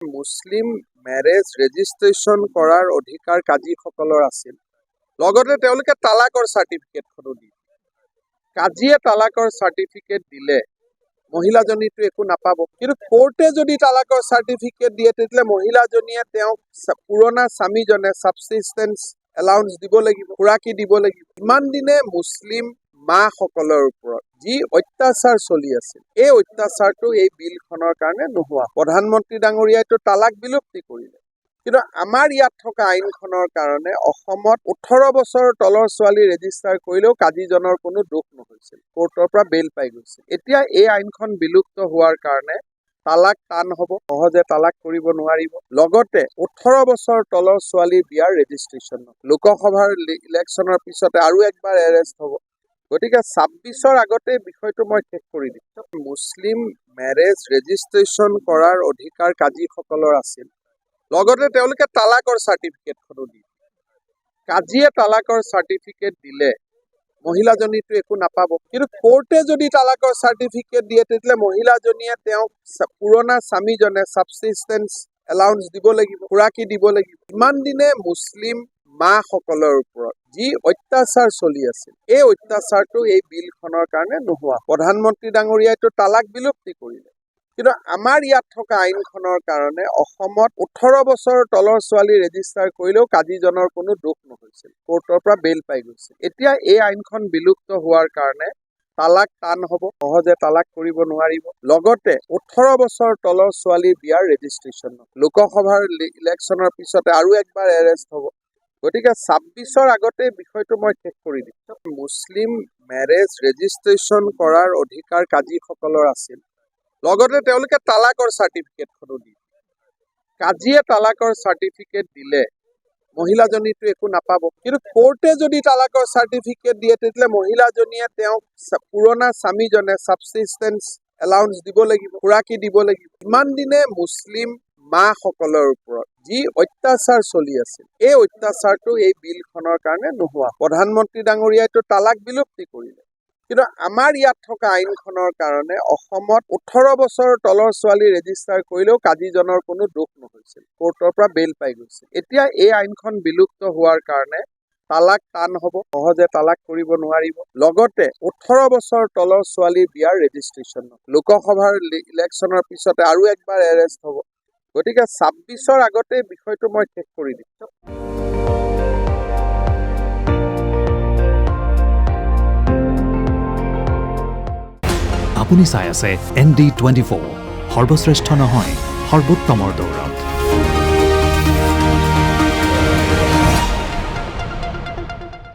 মুছলিম marriage registration কৰাৰ অধিকাৰ কাজীসকলৰ আছিল। লগতে তেওঁলোকে তালাকৰ চাৰ্টিফিকেটখনো দিয়ে। কাজীয়ে তালাকৰ চাৰ্টিফিকেট দিলে মহিলাজনীটো একো নাপাব, কিন্তু কোৰ্টে যদি তালাকৰ চাৰ্টিফিকেট দিয়ে তেতিয়াহ'লে মহিলাজনীয়ে তেওঁক পুৰণা স্বামীজনে ছাবচিষ্টেন্স এলাউন্স দিব লাগিব, খুৰাকি দিব লাগিব। ইমান দিনে মুছলিম মাসকলৰ ওপৰত যি অত্যাচাৰ চলি আছিল, এই অত্যাচাৰটো এই বিলখনৰ কাৰণে নোহোৱা। প্ৰধানমন্ত্ৰী ডাঙৰীয়াইতো তালাক বিলুপ্তি কৰিলে, কিন্তু আমাৰ ইয়াত থকা আইনখনৰ কাৰণে অসমত 18 বছৰৰ তলৰ ছোৱালী ৰেজিষ্টাৰ কৰিলেও কাজীজনৰ কোনো দোষ নহৈছিল, কোৰ্টৰ পৰা বেইল পাই গৈছিল। এতিয়া এই আইনখন বিলুপ্ত হোৱাৰ কাৰণে তালাক টান হ'ব, সহজে তালাক কৰিব নোৱাৰিব। লগতে 18 বছৰ তলৰ ছোৱালীৰ বিয়াৰ ৰেজিষ্ট্ৰেশ্যন নহয়। লোকসভাৰ ইলেকশ্যনৰ পিছতে আৰু একবাৰ এৰেষ্ট হ'ব। গতিকে 26ৰ আগতে বিষয়টো মই শেষ কৰি দিম। মুছলিম মেৰেজ ৰেজিষ্ট্ৰেশ্যন কৰাৰ অধিকাৰ কাজীসকলৰ আছিল। লগতে তেওঁলোকে তালাকৰ চাৰ্টিফিকেটখনো দিয়ে। কাজীয়ে তালাকৰ চাৰ্টিফিকেট দিলে মহিলাজনীটো একো নাপাব, কিন্তু কোৰ্টে যদি তালাকৰ চাৰ্টিফিকেট দিয়ে তেতিয়াহ'লে মহিলাজনীয়ে তেওঁক পুৰণা স্বামীজনে ছাবচিষ্টেন্স এলাউন্স দিব লাগিব, খুৰাকি দিব লাগিব। ইমান দিনে মুছলিম মাসকলৰ ওপৰত যি অত্যাচাৰ চলি আছিল, এই অত্যাচাৰটো এই বিলখনৰ কাৰণে নোহোৱা। প্ৰধানমন্ত্ৰী ডাঙৰীয়াইতো তালাক বিলুপ্তি কৰিলে, কিন্তু আমাৰ ইয়াত থকা আইনখনৰ কাৰণে অসমত 18 বছৰৰ তলৰ ছোৱালী ৰেজিষ্টাৰ কৰিলেও কাজীজনৰ কোনো দোষ নহৈছিল, কোৰ্টৰ পৰা বেইল পাই গৈছিল। এতিয়া এই আইনখন বিলুপ্ত হোৱাৰ কাৰণে তালাক টান হ'ব, সহজে তালাক কৰিব নোৱাৰিব। লগতে 18 বছৰ তলৰ ছোৱালীৰ বিয়াৰ ৰেজিষ্ট্ৰেশ্যন নহয়। লোকসভাৰ ইলেকশ্যনৰ পিছতে আৰু একবাৰ এৰেষ্ট হ'ব। গতিকে 26ৰ আগতে বিষয়টো মই শেষ কৰি দিম। মুছলিম মেৰেজ ৰেজিষ্ট্ৰেশ্যন কৰাৰ অধিকাৰ কাজীসকলৰ আছিল। লগতে তেওঁলোকে তালাকৰ চাৰ্টিফিকেটখনো দিয়ে। কাজীয়ে তালাকৰ চাৰ্টিফিকেট দিলে মহিলাজনীটো একো নাপাব, কিন্তু কোৰ্টে যদি তালাকৰ চাৰ্টিফিকেট দিয়ে তেতিয়াহ'লে মহিলাজনীয়ে তেওঁক পুৰণা স্বামীজনে ছাবচিষ্টেন্স এলাউন্স দিব লাগিব, খুৰাকি দিব লাগিব। ইমান দিনে মুছলিম মাসকলৰ ওপৰত যি অত্যাচাৰ চলি আছিল, এই অত্যাচাৰটো এই বিলখনৰ কাৰণে নোহোৱা। প্ৰধানমন্ত্ৰী ডাঙৰীয়াইতো তালাক বিলুপ্তি কৰিলে, কিন্তু আমাৰ ইয়াত থকা আইনখনৰ কাৰণে অসমত 18 বছৰৰ তলৰ ছোৱালী ৰেজিষ্টাৰ কৰিলেও কাজীজনৰ কোনো দোষ নহৈছিল, কোৰ্টৰ পৰা বেইল পাই গৈছিল। এতিয়া এই আইনখন বিলুপ্ত হোৱাৰ কাৰণে তালাক টান হ'ব, সহজে তালাক কৰিব নোৱাৰিব। লগতে 18 বছৰ তলৰ ছোৱালীৰ বিয়াৰ ৰেজিষ্ট্ৰেশ্যন নহয়। লোকসভাৰ ইলেকশ্যনৰ পিছতে আৰু একবাৰ এৰেষ্ট হ'ব। গতিকে 26ৰ আগতে বিষয়টো মই শেষ কৰি দিম। আপুনি চাই আছে ND24, সৰ্বশ্ৰেষ্ঠ নহয় সৰ্বোত্তমৰ দৌৰ।